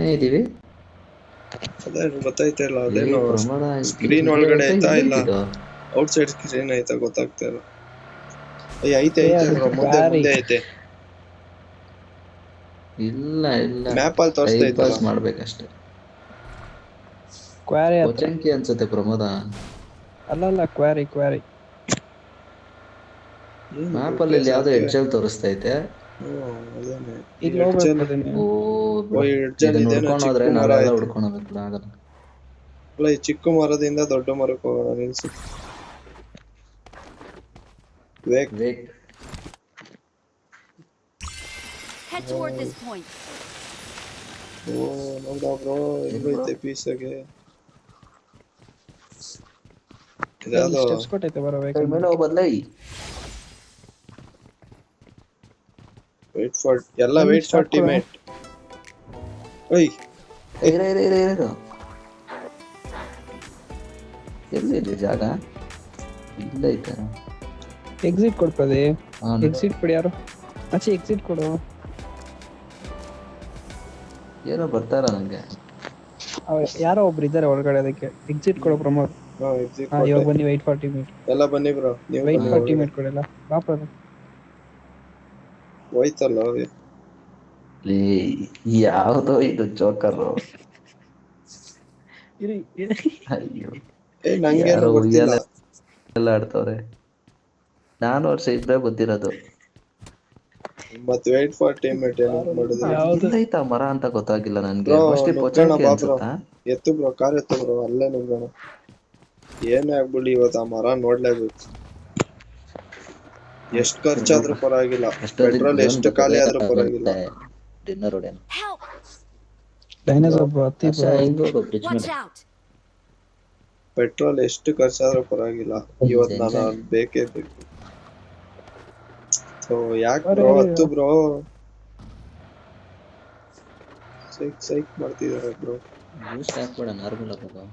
ಇಲ್ಲೇನೇ ಇದೀವಿ. ಅದೇ ಗೊತ್ತಾಯ್ತಾ ಇಲ್ಲ, ಏ ಅದೇನೋ ಪ್ರಮೋದ, ಸ್ಕ್ರೀನ್ ಇಲ್ಲೇ ಒಳಗಡೆ ಐತಾ ಆಯ್ತಾ ಇಲ್ಲೇ ಇಲ್ಲ ಇದ್ದಿದ್ದು? ಔಟ್ ಸೈಡ್ ಸ್ಕ್ರೀನ್ ಆಯ್ತಾ ಗೊತ್ತಾಗ್ತಾ ಇಲ್ಲ. ಐತೆ ಏ ಐತೆ ಅದು ಬ್ರೋ, ಮುಂದೆ ಕ್ವಾರಿ. ಮುಂದೆ ಐತೆ. ಇಲ್ಲ ಇಲ್ಲ, ಮ್ಯಾಪ್ ಅಲ್ಲಿ ತೋರಿಸ್ತಾ ಟೈಮ್ ಐತಲ್ಲ. ಪಾಸ್ ಮಾಡ್ಬೇಕಷ್ಟೆ. ಕ್ವಾರಿ ಹತ್ರ. ಪೊಚಂಕಿ ಅನ್ಸುತ್ತೆ ಪ್ರಮೋದ. ಅಲ್ಲಲ್ಲ, ಕ್ವಾರಿ ಕ್ವಾರಿ. ಏನಿದು ಮ್ಯಾಪ್ ಅಲ್ಲಿ ಪ್ಲೇಸ್ ಯಾವ್ದೋ ಹಂಗೆ. ಎಡ್ಜ್ ಅಲ್ಲಿ ತೋರಿಸ್ತೈತೆ. ಅದೇನೆ ಈ ಇಲ್ಲಿ ಎಡ್ಜ್ ಹೋಗ್ಬೇಕು ಅಲ್ಲಿ. ಅದೇ ನೀವು. ಓ ಓ ಬ್ರೋ, ಈ ಎಡ್ಜ್ ಅಲ್ಲಿ ಇದನ್ನ ಇದೇನೋ ಹುಡ್ಕೊಂಡು ಹೋದ್ರೆ ಚಿಕ್ಕ ಮರ ನಾವೆಲ್ಲ ಐತೆ. ಹುಡ್ಕೊಂಡು ಹೋಗ್ಬೇಕು ಆಗಲ್ಲ. ಅಲ್ಲ, ಈ ಚಿಕ್ಕ ಮರದಿಂದ ದೊಡ್ಡ ಮರಕ್ಕೆ ಹೋಗೋಣ ನಿಲ್ಸು. Wake. Wait. Head toward this point. ಓ ನೋಡ ಬ್ರೋ, ಏನ್ ಬ್ರೋ? ಹೆಂಗೈತೆ ಪೀಸಾಗೆ. ಇಲ್ಲಿ ಇದ್ಯಾವುದೋ ಸ್ಟೆಪ್ಸ್ ಕೊಟ್ಟೈತೆ ಬರಬೇಕು. ಮೇಲೆ ಹೋಗ್ ಬದ್ಲೈ. ವೇಟ್ ಫಾರ್ ಎಲ್ಲ ಬನ್ನಿ, ವೇಟ್ ಫಾರ್ start ಕೊಡು. ಟೀಮೇಟ್. ಓಯ್ ಇರು. ಎಲ್ಲಿದೆ ಜಾಗ? ಇಲ್ಲ ಐತೆ. ಎಕ್ಸಿಟ್ ಕೊಡ್ತದೆ. ಹಾ, ಎಕ್ಸಿಟ್ ಕೊಡಿ ಯಾರು. ಆಚೆ ಎಕ್ಸಿಟ್ ಕೊಡು. ಏನೋ ಬರ್ತಾರ ನಂಗೆ. ಯಾರೋ ಒಬ್ರು ಇದ್ದಾರೆ ಒಳಗಡೆ, ಅದಕ್ಕೆ ಎಕ್ಸಿಟ್ ಕೊಡು ಪ್ರಮೋದ್. ಎಕ್ಸಿಟ್ ಹಾ, ಇವಾಗ ಬನ್ನಿ. Wait for teammate. ಎಲ್ಲ ಬನ್ನಿ ಬ್ರೋ, ನೀವು ವೈಟ್ ಬನ್ನಿ ಫಾರ್ ಒಳಗಡೆ. ಟೀಮೇಟ್ ಕೊಡಲ್ಲ ಪಾಪ. ಹೋಯ್ತಲ್ಲ ಲೇ, ಯಾವ್ದೋ ಇದು ಜೋಕರು. ಅಯ್ಯೋ, ನಂಗೇನು ಯಾರೋ ಗೊತ್ತಿಲ್ಲ. ಎಲ್ಲ ಆಡ್ತವ್ರೆ. ನಾನು ವರ್ಷ ಇಬ್ಬರೇ ಗೊತ್ತಿರೋದು. ಮತ್ತೆ ವೇಟ್ ಫಾರ್ ಟೀಮೇಟ್ ಏನು ಮಾಡಿದ್ರೆ ಎಲ್ಲೈತಾ ಮರ ಅಂತ ಗೊತ್ತಾಗಿಲ್ಲ ನನ್ಗೆ. ಬ್ರೋ. ಮೋಸ್ಟ್ಲಿ ನುಗ್ಗೋಣ ಪೊಚಂಕಿ ಬಾ ಬ್ರೋ, ಅನ್ಸುತ್ತಾ? ಎತ್ತು ಬ್ರೋ, ಕಾರ್ ಎತ್ತು ಬ್ರೋ, ಅಲ್ಲೇ ನುಗ್ಗೋಣ. ಏನೇ ಆಗ್ಬಿಡಿ ಇವತ್ತು ಆ ಮರ ನೋಡ್ಲೇಬೇಕು. ಎಷ್ಟು ಖರ್ಚಾದ್ರೂ ಪರವಾಗಿಲ್ಲ, ಪೆಟ್ರೋಲ್ ಎಷ್ಟು ಖಾಲಿ ಆದ್ರೂ ಪರವಾಗಿಲ್ಲ. ಡಿನ್ನರ್ ಹೊಡೆಯೋಣ. Help! ಡೈನೋಸಾರ್ ಬ್ರೋ, ಹತ್ತಿ ಬ್ರೋ. ಬ್ರಿಡ್ಜ್ Watch ಮೇಲೆ. out! ಪೆಟ್ರೋಲ್ ಎಷ್ಟು ಖರ್ಚಾದ್ರೂ ಪರವಾಗಿಲ್ಲ, ಇವತ್ತು ನಾನು ಬೇಕೇ ಬೇಕು. ಸೊ ಯಾಕೆ ಬ್ರೋ, ಹತ್ತು ಬ್ರೋ. ಸೈಕ್ ಮಾಡ್ತಿದಾರೆ ಬ್ರೋ. ಬೂಸ್ಟ್ ಹಾಕ್ಬೇಡ, ನಾರ್ಮಲ್ ಹಾಕೋದು.